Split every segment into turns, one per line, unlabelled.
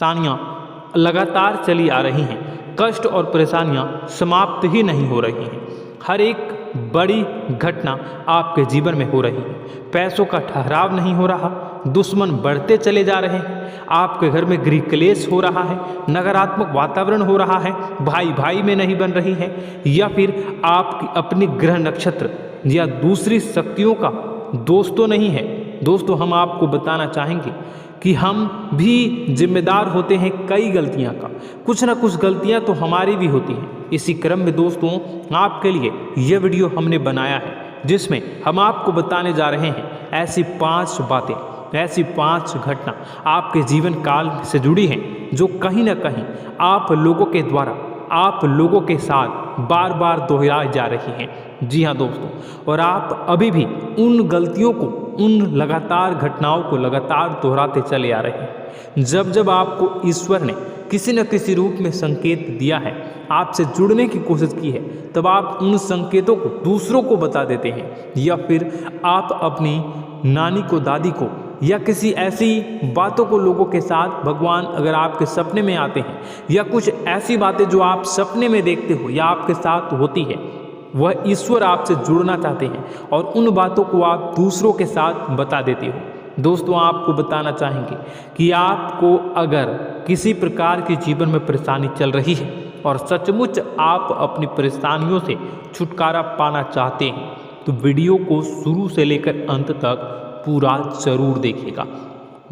सानियाँ लगातार चली आ रही हैं। कष्ट और परेशानियाँ समाप्त ही नहीं हो रही हैं। हर एक बड़ी घटना आपके जीवन में हो रही है। पैसों का ठहराव नहीं हो रहा, दुश्मन बढ़ते चले जा रहे हैं, आपके घर में गृह क्लेश हो रहा है, नकारात्मक वातावरण हो रहा है, भाई भाई में नहीं बन रही है, या फिर आपकी अपनी ग्रह नक्षत्र या दूसरी शक्तियों का दोष तो नहीं है। दोस्तों, हम आपको बताना चाहेंगे कि हम भी जिम्मेदार होते हैं कई गलतियां का। कुछ ना कुछ गलतियां तो हमारी भी होती हैं। इसी क्रम में दोस्तों, आपके लिए यह वीडियो हमने बनाया है जिसमें हम आपको बताने जा रहे हैं ऐसी 5 बातें, ऐसी 5 घटना आपके जीवन काल से जुड़ी हैं जो कहीं ना कहीं आप लोगों के द्वारा, आप लोगों के साथ बार बार दोहराई जा रही हैं। जी हाँ दोस्तों, और आप अभी भी उन गलतियों को, उन लगातार घटनाओं को लगातार दोहराते चले आ रहे हैं। जब जब आपको ईश्वर ने किसी न किसी रूप में संकेत दिया है, आपसे जुड़ने की कोशिश की है, तब आप उन संकेतों को दूसरों को बता देते हैं, या फिर आप अपनी नानी को, दादी को, या किसी ऐसी बातों को लोगों के साथ, भगवान अगर आपके सपने में आते हैं, या कुछ ऐसी बातें जो आप सपने में देखते हो या आपके साथ होती है, वह ईश्वर आपसे जुड़ना चाहते हैं और उन बातों को आप दूसरों के साथ बता देते हो। दोस्तों, आपको बताना चाहेंगे कि आपको अगर किसी प्रकार की जीवन में परेशानी चल रही है और सचमुच आप अपनी परेशानियों से छुटकारा पाना चाहते हैं, तो वीडियो को शुरू से लेकर अंत तक पूरा जरूर देखिएगा।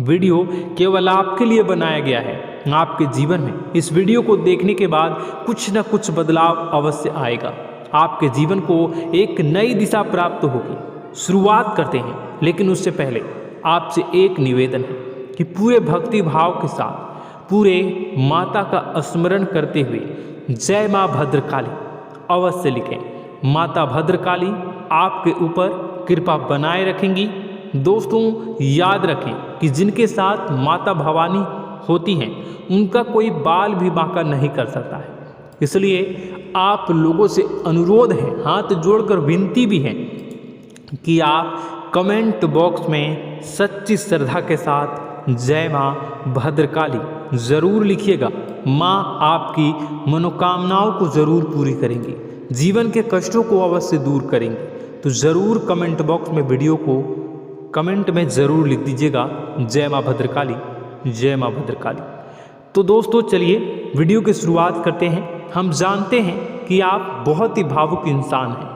वीडियो केवल आपके लिए बनाया गया है। आपके जीवन में इस वीडियो को देखने के बाद कुछ न कुछ बदलाव अवश्य आएगा। आपके जीवन को एक नई दिशा प्राप्त होगी। शुरुआत करते हैं, लेकिन उससे पहले आपसे एक निवेदन है कि पूरे भक्ति भाव के साथ, पूरे माता का स्मरण करते हुए जय माँ भद्रकाली अवश्य लिखें। माता भद्रकाली आपके ऊपर कृपा बनाए रखेंगी। दोस्तों, याद रखें कि जिनके साथ माता भवानी होती हैं, उनका कोई बाल भी बांका नहीं कर सकता है। इसलिए आप लोगों से अनुरोध है, हाथ जोड़कर विनती भी है कि आप कमेंट बॉक्स में सच्ची श्रद्धा के साथ जय माँ भद्रकाली ज़रूर लिखिएगा। माँ आपकी मनोकामनाओं को ज़रूर पूरी करेंगी, जीवन के कष्टों को अवश्य दूर करेंगी। तो ज़रूर कमेंट बॉक्स में वीडियो को कमेंट में ज़रूर लिख दीजिएगा, जय माँ भद्रकाली, जय माँ भद्रकाली। तो दोस्तों, चलिए वीडियो की शुरुआत करते हैं। हम जानते हैं कि आप बहुत ही भावुक इंसान हैं।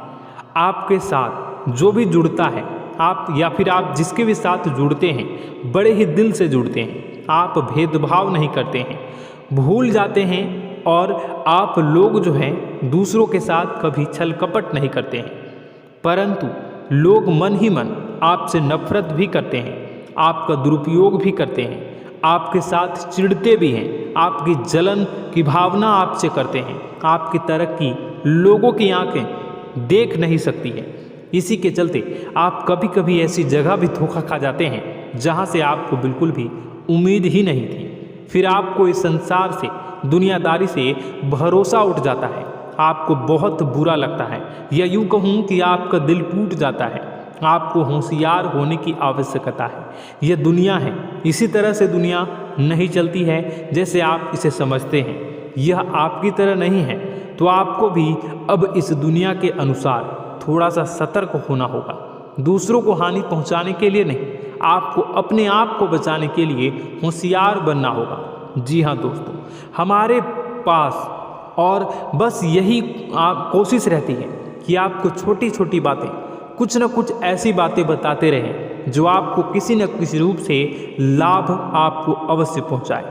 आपके साथ जो भी जुड़ता है, आप या फिर आप जिसके भी साथ जुड़ते हैं, बड़े ही दिल से जुड़ते हैं। आप भेदभाव नहीं करते हैं, भूल जाते हैं, और आप लोग जो हैं दूसरों के साथ कभी छल कपट नहीं करते हैं। परंतु लोग मन ही मन आपसे नफरत भी करते हैं, आपका दुरुपयोग भी करते हैं, आपके साथ चिढ़ते भी हैं, आपकी जलन की भावना आपसे करते हैं। आपकी तरक्की लोगों की आंखें देख नहीं सकती है। इसी के चलते आप कभी कभी ऐसी जगह भी धोखा खा जाते हैं जहां से आपको बिल्कुल भी उम्मीद ही नहीं थी। फिर आपको इस संसार से, दुनियादारी से भरोसा उठ जाता है। आपको बहुत बुरा लगता है, या यूँ कहूँ कि आपका दिल टूट जाता है। आपको होशियार होने की आवश्यकता है। यह दुनिया है, इसी तरह से दुनिया नहीं चलती है जैसे आप इसे समझते हैं। यह आपकी तरह नहीं है, तो आपको भी अब इस दुनिया के अनुसार थोड़ा सा सतर्क होना होगा। दूसरों को हानि पहुंचाने के लिए नहीं, आपको अपने आप को बचाने के लिए होशियार बनना होगा। जी हाँ दोस्तों, हमारे पास और बस यही कोशिश रहती है कि आपको छोटी छोटी बातें, कुछ न कुछ ऐसी बातें बताते रहें जो आपको किसी न किसी रूप से लाभ आपको अवश्य पहुंचाए।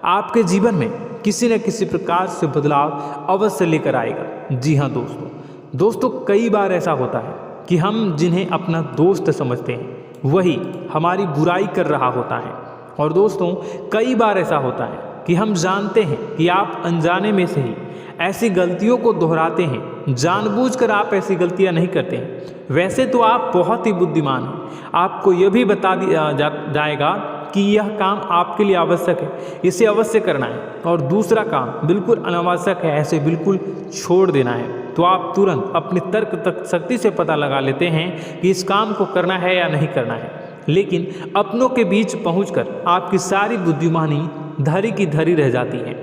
आपके जीवन में किसी न किसी प्रकार से बदलाव अवश्य लेकर आएगा। जी हाँ दोस्तों, कई बार ऐसा होता है कि हम जिन्हें अपना दोस्त समझते हैं वही हमारी बुराई कर रहा होता है। और दोस्तों, कई बार ऐसा होता है कि हम जानते हैं कि आप अनजाने में से ही ऐसी गलतियों को दोहराते हैं। जानबूझकर आप ऐसी गलतियां नहीं करते हैं। वैसे तो आप बहुत ही बुद्धिमान हैं। आपको यह भी बता दिया जाएगा कि यह काम आपके लिए आवश्यक है, इसे अवश्य करना है, और दूसरा काम बिल्कुल अनावश्यक है, ऐसे बिल्कुल छोड़ देना है। तो आप तुरंत अपनी तर्क शक्ति से पता लगा लेते हैं कि इस काम को करना है या नहीं करना है। लेकिन अपनों के बीच पहुंचकर आपकी सारी बुद्धिमानी धरी की धरी रह जाती हैं।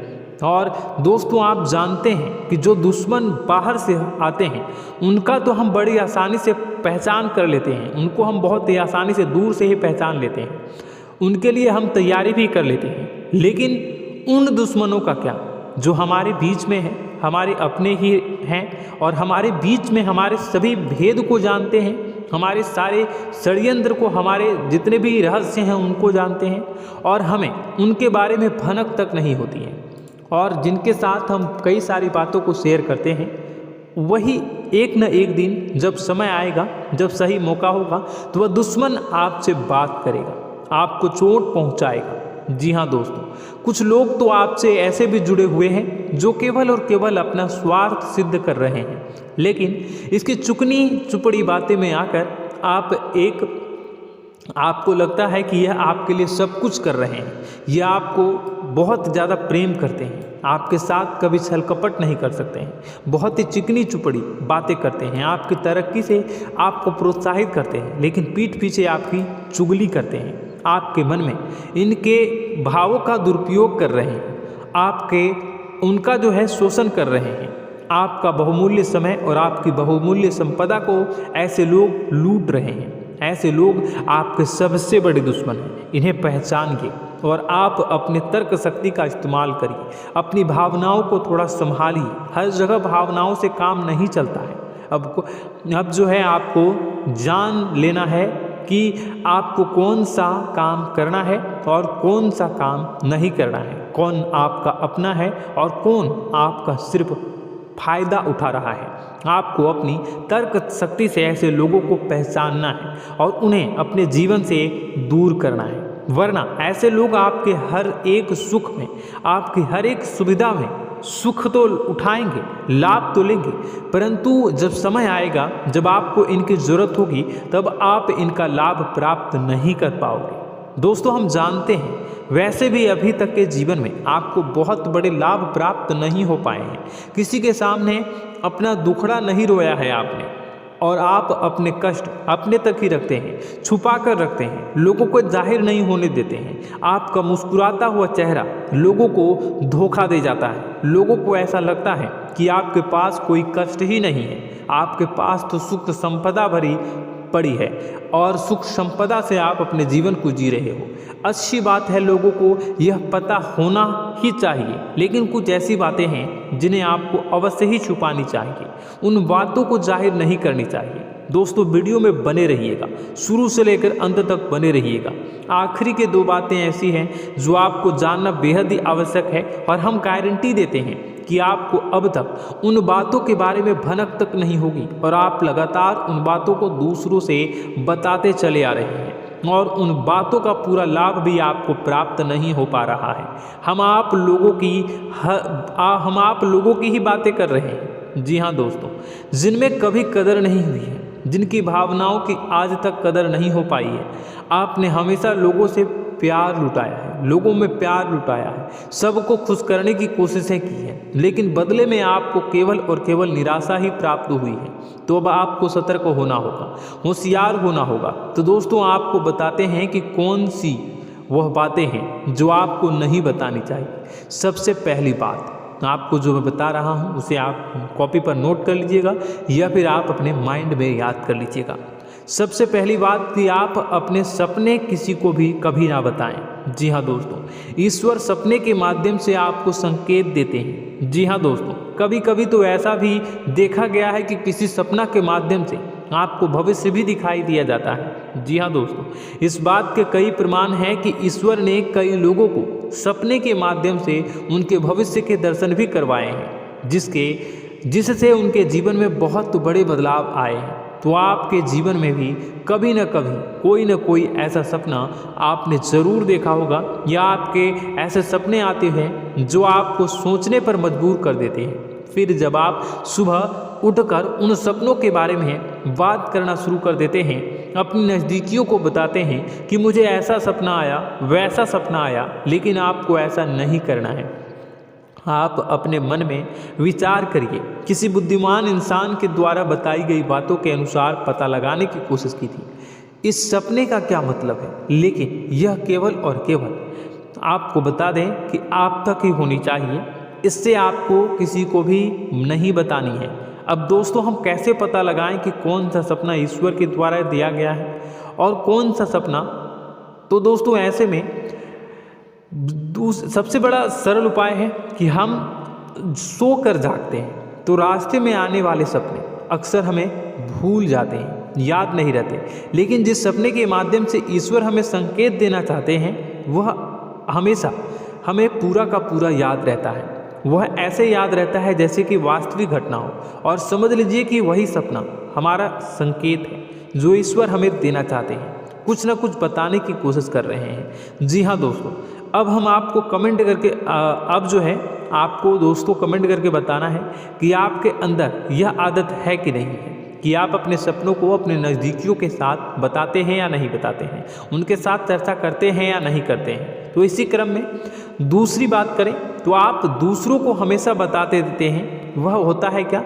और दोस्तों आप जानते हैं कि जो दुश्मन बाहर से आते हैं उनका तो हम बड़ी आसानी से पहचान कर लेते हैं, उनको हम बहुत ही आसानी से दूर से ही पहचान लेते हैं, उनके लिए हम तैयारी भी कर लेते हैं। लेकिन उन दुश्मनों का क्या जो हमारे बीच में है, हमारे अपने ही हैं और हमारे बीच में हमारे सभी भेद को जानते हैं, हमारे सारे षड्यंत्र को, हमारे जितने भी रहस्य हैं उनको जानते हैं और हमें उनके बारे में भनक तक नहीं होती है, और जिनके साथ हम कई सारी बातों को शेयर करते हैं, वही एक न एक दिन जब समय आएगा, जब सही मौका होगा, तो वह दुश्मन आपसे बात करेगा, आपको चोट पहुंचाएगा। जी हाँ दोस्तों, कुछ लोग तो आपसे ऐसे भी जुड़े हुए हैं जो केवल और केवल अपना स्वार्थ सिद्ध कर रहे हैं, लेकिन इसकी चुकनी चुपड़ी बातें में आकर आपको लगता है कि यह आपके लिए सब कुछ कर रहे हैं, यह आपको बहुत ज़्यादा प्रेम करते हैं, आपके साथ कभी छल कपट नहीं कर सकते हैं, बहुत ही चिकनी चुपड़ी बातें करते हैं, आपकी तरक्की से आपको प्रोत्साहित करते हैं, लेकिन पीठ पीछे आपकी चुगली करते हैं, आपके मन में इनके भावों का दुरुपयोग कर रहे हैं, उनका जो है शोषण कर रहे हैं, आपका बहुमूल्य समय और आपकी बहुमूल्य संपदा को ऐसे लोग लूट रहे हैं। ऐसे लोग आपके सबसे बड़े दुश्मन हैं, इन्हें पहचानिए और आप अपने तर्क शक्ति का इस्तेमाल करिए, अपनी भावनाओं को थोड़ा संभालिए। हर जगह भावनाओं से काम नहीं चलता है। अब जो है आपको जान लेना है कि आपको कौन सा काम करना है और कौन सा काम नहीं करना है, कौन आपका अपना है और कौन आपका सिर्फ फायदा उठा रहा है। आपको अपनी तर्क शक्ति से ऐसे लोगों को पहचानना है और उन्हें अपने जीवन से दूर करना है, वरना ऐसे लोग आपके हर एक सुख में, आपकी हर एक सुविधा में सुख तो उठाएंगे, लाभ तो लेंगे, परंतु जब समय आएगा, जब आपको इनकी ज़रूरत होगी, तब आप इनका लाभ प्राप्त नहीं कर पाओगे। दोस्तों हम जानते हैं वैसे भी अभी तक के जीवन में आपको बहुत बड़े लाभ प्राप्त नहीं हो पाए हैं, किसी के सामने अपना दुखड़ा नहीं रोया है आपने, और आप अपने कष्ट अपने तक ही रखते हैं, छुपा कर रखते हैं, लोगों को जाहिर नहीं होने देते हैं। आपका मुस्कुराता हुआ चेहरा लोगों को धोखा दे जाता है, लोगों को ऐसा लगता है कि आपके पास कोई कष्ट ही नहीं है, आपके पास तो सुख संपदा भरी पड़ी है और सुख संपदा से आप अपने जीवन को जी रहे हो। अच्छी बात है, लोगों को यह पता होना ही चाहिए, लेकिन कुछ ऐसी बातें हैं जिन्हें आपको अवश्य ही छुपानी चाहिए, उन बातों को जाहिर नहीं करनी चाहिए। दोस्तों वीडियो में बने रहिएगा, शुरू से लेकर अंत तक बने रहिएगा। आखिरी के 2 बातें ऐसी हैं जो आपको जानना बेहद ही आवश्यक है और हम गारंटी देते हैं कि आपको अब तक उन बातों के बारे में भनक तक नहीं होगी और आप लगातार उन बातों को दूसरों से बताते चले आ रहे हैं और उन बातों का पूरा लाभ भी आपको प्राप्त नहीं हो पा रहा है। हम आप लोगों की ही बातें कर रहे हैं। जी हाँ दोस्तों, जिनमें कभी कदर नहीं हुई है, जिनकी भावनाओं की आज तक कदर नहीं हो पाई है। आपने हमेशा लोगों से प्यार लुटाया है, लोगों में प्यार लुटाया है, सबको खुश करने की कोशिशें की हैं, लेकिन बदले में आपको केवल और केवल निराशा ही प्राप्त हुई है। तो अब आपको सतर्क होना होगा, होशियार होना होगा। तो दोस्तों आपको बताते हैं कि कौन सी वह बातें हैं जो आपको नहीं बतानी चाहिए। सबसे पहली बात आपको जो मैं बता रहा हूँ उसे आप कॉपी पर नोट कर लीजिएगा या फिर आप अपने माइंड में याद कर लीजिएगा। सबसे पहली बात कि आप अपने सपने किसी को भी कभी ना बताएं। जी हाँ दोस्तों, ईश्वर सपने के माध्यम से आपको संकेत देते हैं। जी हाँ दोस्तों, कभी कभी तो ऐसा भी देखा गया है कि किसी सपना के माध्यम से आपको भविष्य भी दिखाई दिया जाता है। जी हाँ दोस्तों, इस बात के कई प्रमाण हैं कि ईश्वर ने कई लोगों को सपने के माध्यम से उनके भविष्य के दर्शन भी करवाए हैं, जिससे उनके जीवन में बहुत बड़े बदलाव आए हैं। तो आपके जीवन में भी कभी न कभी कोई न कोई ऐसा सपना आपने ज़रूर देखा होगा या आपके ऐसे सपने आते हैं जो आपको सोचने पर मजबूर कर देते हैं। फिर जब आप सुबह उठकर उन सपनों के बारे में बात करना शुरू कर देते हैं, अपनी नज़दीकियों को बताते हैं कि मुझे ऐसा सपना आया, वैसा सपना आया, लेकिन आपको ऐसा नहीं करना है। आप अपने मन में विचार करिए। किसी बुद्धिमान इंसान के द्वारा बताई गई बातों के अनुसार पता लगाने की कोशिश की थी इस सपने का क्या मतलब है, लेकिन यह केवल और केवल आपको बता दें कि आप तक ही होनी चाहिए, इससे आपको किसी को भी नहीं बतानी है। अब दोस्तों हम कैसे पता लगाएं कि कौन सा सपना ईश्वर के द्वारा दिया गया है और कौन सा सपना? तो दोस्तों ऐसे में सबसे बड़ा सरल उपाय है कि हम सोकर जागते हैं तो रास्ते में आने वाले सपने अक्सर हमें भूल जाते हैं, याद नहीं रहते। लेकिन जिस सपने के माध्यम से ईश्वर हमें संकेत देना चाहते हैं वह हमेशा हमें पूरा का पूरा याद रहता है। वह ऐसे याद रहता है जैसे कि वास्तविक घटना हो, और समझ लीजिए कि वही सपना हमारा संकेत है जो ईश्वर हमें देना चाहते हैं, कुछ ना कुछ बताने की कोशिश कर रहे हैं। जी हाँ दोस्तों, अब हम आपको कमेंट करके अब जो है आपको दोस्तों कमेंट करके बताना है कि आपके अंदर यह आदत है कि नहीं है कि आप अपने सपनों को अपने नज़दीकियों के साथ बताते हैं या नहीं बताते हैं, उनके साथ चर्चा करते हैं या नहीं करते हैं। तो इसी क्रम में दूसरी बात करें तो आप दूसरों को हमेशा बताते देते हैं, वह होता है क्या?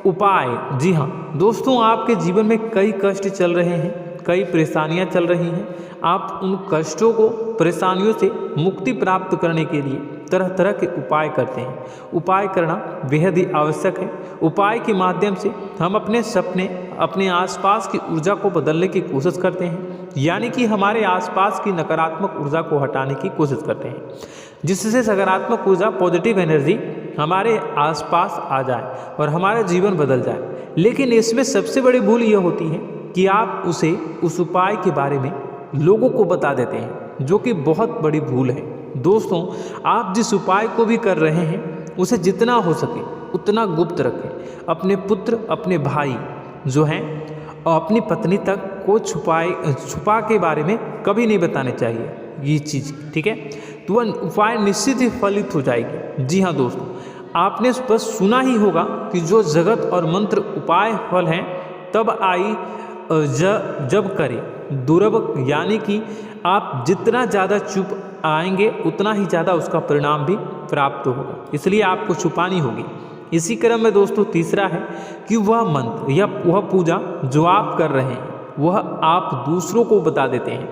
उपाय। जी हाँ दोस्तों, आपके जीवन में कई कष्ट चल रहे हैं, कई परेशानियां चल रही हैं। आप उन कष्टों को, परेशानियों से मुक्ति प्राप्त करने के लिए तरह तरह के उपाय करते हैं। उपाय करना बेहद ही आवश्यक है। उपाय के माध्यम से हम अपने सपने, अपने आसपास की ऊर्जा को बदलने की कोशिश करते हैं, यानी कि हमारे आसपास की नकारात्मक ऊर्जा को हटाने की कोशिश करते हैं, जिससे सकारात्मक ऊर्जा, पॉजिटिव एनर्जी हमारे आसपास आ जाए और हमारा जीवन बदल जाए। लेकिन इसमें सबसे बड़ी भूल ये होती है कि आप उस उपाय के बारे में लोगों को बता देते हैं, जो कि बहुत बड़ी भूल है। दोस्तों, आप जिस उपाय को भी कर रहे हैं उसे जितना हो सके उतना गुप्त रखें। अपने पुत्र, अपने भाई जो हैं और अपनी पत्नी तक को छुपा के बारे में कभी नहीं बताने चाहिए ये चीज़, ठीक है? तो वह उपाय निश्चित ही फलित हो जाएगी। जी हाँ दोस्तों, आपने बस सुना ही होगा कि जो जगत और मंत्र उपाय फल हैं तब आई जब करे दुर्लभ, यानी कि आप जितना ज़्यादा चुप आएंगे उतना ही ज़्यादा उसका परिणाम भी प्राप्त होगा, इसलिए आपको छुपानी होगी। इसी क्रम में दोस्तों तीसरा है कि वह मंत्र या वह पूजा जो आप कर रहे हैं वह आप दूसरों को बता देते हैं।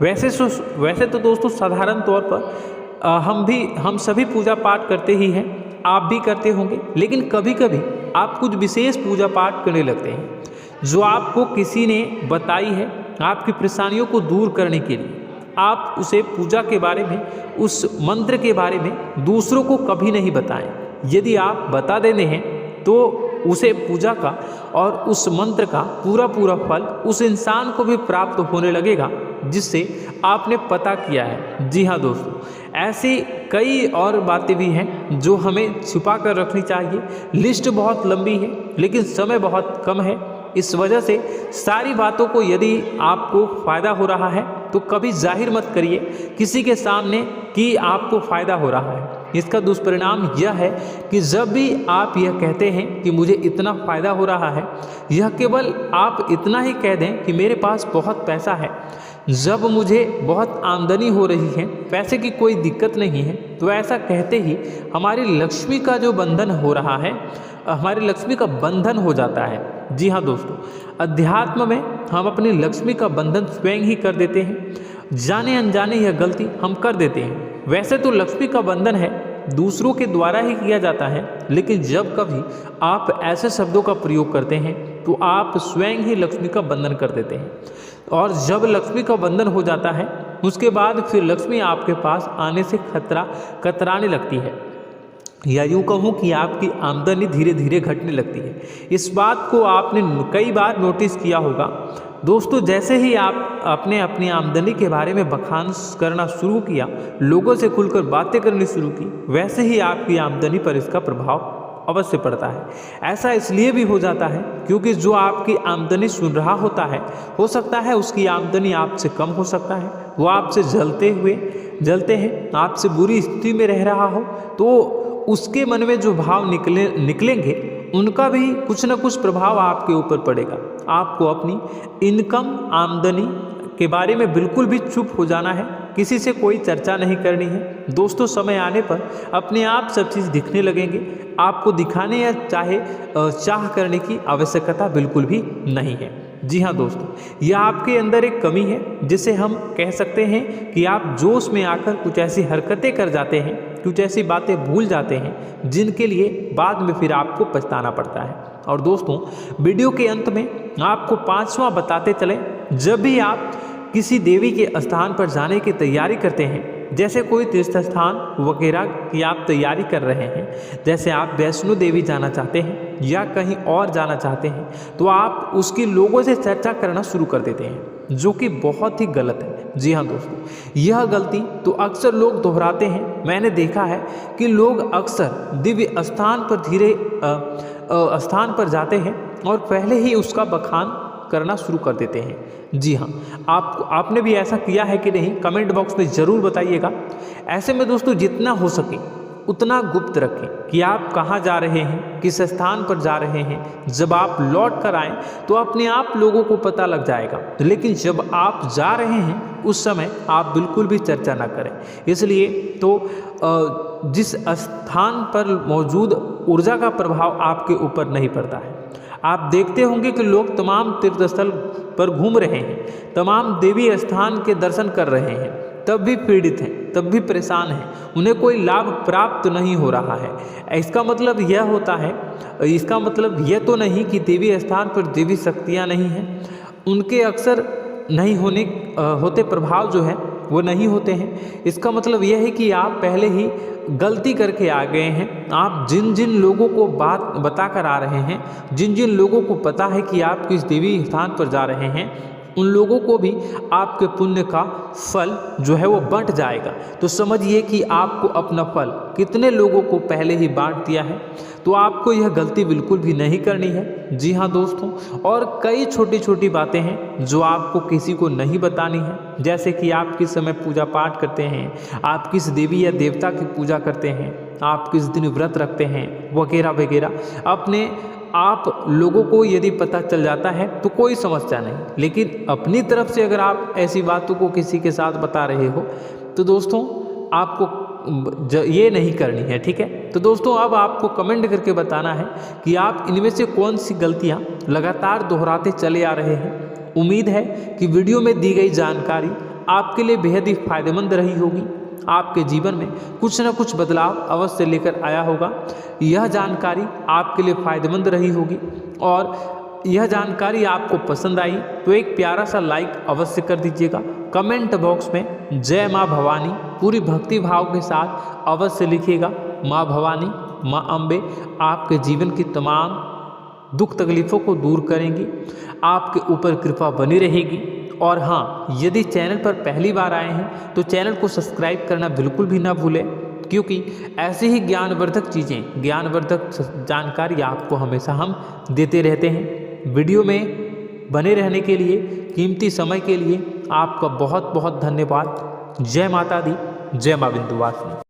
वैसे तो दोस्तों साधारण तौर पर हम सभी पूजा पाठ करते ही हैं, आप भी करते होंगे, लेकिन कभी कभी आप कुछ विशेष पूजा पाठ करने लगते हैं जो आपको किसी ने बताई है आपकी परेशानियों को दूर करने के लिए। आप उसे पूजा के बारे में, उस मंत्र के बारे में दूसरों को कभी नहीं बताएं। यदि आप बता देते हैं तो उसे पूजा का और उस मंत्र का पूरा फल उस इंसान को भी प्राप्त होने लगेगा जिससे आपने पता किया है। जी हाँ दोस्तों, ऐसी कई और बातें भी हैं जो हमें छुपा कर रखनी चाहिए। लिस्ट बहुत लंबी है लेकिन समय बहुत कम है, इस वजह से सारी बातों को यदि आपको फ़ायदा हो रहा है तो कभी जाहिर मत करिए किसी के सामने कि आपको फ़ायदा हो रहा है। इसका दुष्परिणाम यह है कि जब भी आप यह कहते हैं कि मुझे इतना फ़ायदा हो रहा है, यह केवल आप इतना ही कह दें कि मेरे पास बहुत पैसा है, जब मुझे बहुत आमदनी हो रही है, पैसे की कोई दिक्कत नहीं है, तो ऐसा कहते ही हमारी लक्ष्मी का जो बंधन हो रहा है, हमारी लक्ष्मी का बंधन हो जाता है। जी हाँ दोस्तों, अध्यात्म में हम अपनी लक्ष्मी का बंधन स्वयं ही कर देते हैं। जाने अनजाने यह गलती हम कर देते हैं। वैसे तो लक्ष्मी का बंधन है दूसरों के द्वारा ही किया जाता है, लेकिन जब कभी आप ऐसे शब्दों का प्रयोग करते हैं तो आप स्वयं ही लक्ष्मी का बंधन कर देते हैं। और जब लक्ष्मी का बंधन हो जाता है उसके बाद फिर लक्ष्मी आपके पास आने से कतराने लगती है, या यूँ कहूँ कि आपकी आमदनी धीरे धीरे घटने लगती है। इस बात को आपने कई बार नोटिस किया होगा दोस्तों। जैसे ही आप अपनी आमदनी के बारे में बखान करना शुरू किया, लोगों से खुलकर बातें करनी शुरू की, वैसे ही आपकी आमदनी पर इसका प्रभाव अवश्य पड़ता है। ऐसा इसलिए भी हो जाता है क्योंकि जो आपकी आमदनी सुन रहा होता है, हो सकता है उसकी आमदनी आपसे कम हो सकता है, वो आपसे जलते हैं, आपसे बुरी स्थिति में रह रहा हो, तो उसके मन में जो भाव निकलेंगे उनका भी कुछ न कुछ प्रभाव आपके ऊपर पड़ेगा। आपको अपनी इनकम, आमदनी के बारे में बिल्कुल भी चुप हो जाना है, किसी से कोई चर्चा नहीं करनी है। दोस्तों, समय आने पर अपने आप सब चीज़ दिखने लगेंगे। आपको दिखाने या चाह करने की आवश्यकता बिल्कुल भी नहीं है। जी हाँ दोस्तों, यह आपके अंदर एक कमी है जिसे हम कह सकते हैं कि आप जोश में आकर कुछ ऐसी हरकतें कर जाते हैं, कुछ ऐसी बातें भूल जाते हैं जिनके लिए बाद में फिर आपको पछताना पड़ता है। और दोस्तों, वीडियो के अंत में आपको 5वां बताते चले, जब भी आप किसी देवी के स्थान पर जाने की तैयारी करते हैं, जैसे कोई तीर्थ स्थान वगैरह की आप तैयारी कर रहे हैं, जैसे आप वैष्णो देवी जाना चाहते हैं या कहीं और जाना चाहते हैं, तो आप उसकी लोगों से चर्चा करना शुरू कर देते हैं, जो कि बहुत ही गलत है। जी हाँ दोस्तों, यह गलती तो अक्सर लोग दोहराते हैं। मैंने देखा है कि लोग अक्सर दिव्य स्थान पर स्थान पर जाते हैं और पहले ही उसका बखान करना शुरू कर देते हैं। जी हाँ, आपने भी ऐसा किया है कि नहीं, कमेंट बॉक्स में ज़रूर बताइएगा। ऐसे में दोस्तों, जितना हो सके उतना गुप्त रखें कि आप कहाँ जा रहे हैं, किस स्थान पर जा रहे हैं। जब आप लौट कर आएँ तो अपने आप लोगों को पता लग जाएगा, लेकिन जब आप जा रहे हैं उस समय आप बिल्कुल भी चर्चा ना करें। इसलिए तो जिस स्थान पर मौजूद ऊर्जा का प्रभाव आपके ऊपर नहीं पड़ता है। आप देखते होंगे कि लोग तमाम तीर्थ स्थल पर घूम रहे हैं, तमाम देवी स्थान के दर्शन कर रहे हैं, तब भी पीड़ित हैं, तब भी परेशान हैं, उन्हें कोई लाभ प्राप्त नहीं हो रहा है। इसका मतलब यह होता है, इसका मतलब यह तो नहीं कि देवी स्थान पर देवी शक्तियाँ नहीं हैं, उनके अक्सर नहीं होते प्रभाव जो है वो नहीं होते हैं। इसका मतलब यह है कि आप पहले ही गलती करके आ गए हैं। आप जिन जिन लोगों को बात बता कर आ रहे हैं, जिन जिन लोगों को पता है कि आप किस देवी स्थान पर जा रहे हैं, उन लोगों को भी आपके पुण्य का फल जो है वो बंट जाएगा। तो समझिए कि आपको अपना फल कितने लोगों को पहले ही बांट दिया है। तो आपको यह गलती बिल्कुल भी नहीं करनी है। जी हाँ दोस्तों, और कई छोटी छोटी बातें हैं जो आपको किसी को नहीं बतानी है, जैसे कि आप किस समय पूजा पाठ करते हैं, आप किस देवी या देवता की पूजा करते हैं, आप किस दिन व्रत रखते हैं, वगैरह वगैरह। अपने आप लोगों को यदि पता चल जाता है तो कोई समस्या नहीं, लेकिन अपनी तरफ से अगर आप ऐसी बातों को किसी के साथ बता रहे हो तो दोस्तों आपको ये नहीं करनी है, ठीक है। तो दोस्तों, अब आपको कमेंट करके बताना है कि आप इनमें से कौन सी गलतियां लगातार दोहराते चले आ रहे हैं। उम्मीद है कि वीडियो में दी गई जानकारी आपके लिए बेहद ही फायदेमंद रही होगी, आपके जीवन में कुछ न कुछ बदलाव अवश्य लेकर आया होगा। यह जानकारी आपके लिए फायदेमंद रही होगी और यह जानकारी आपको पसंद आई तो एक प्यारा सा लाइक अवश्य कर दीजिएगा। कमेंट बॉक्स में जय माँ भवानी पूरी भक्ति भाव के साथ अवश्य लिखिएगा। माँ भवानी, माँ अम्बे आपके जीवन की तमाम दुख तकलीफ़ों को दूर करेंगी, आपके ऊपर कृपा बनी रहेगी। और हाँ, यदि चैनल पर पहली बार आए हैं तो चैनल को सब्सक्राइब करना बिल्कुल भी ना भूलें, क्योंकि ऐसे ही ज्ञानवर्धक चीज़ें, ज्ञानवर्धक जानकारी आपको हमेशा हम देते रहते हैं। वीडियो में बने रहने के लिए, कीमती समय के लिए आपका बहुत बहुत धन्यवाद। जय माता दी, जय माँ विंध्यवासिनी।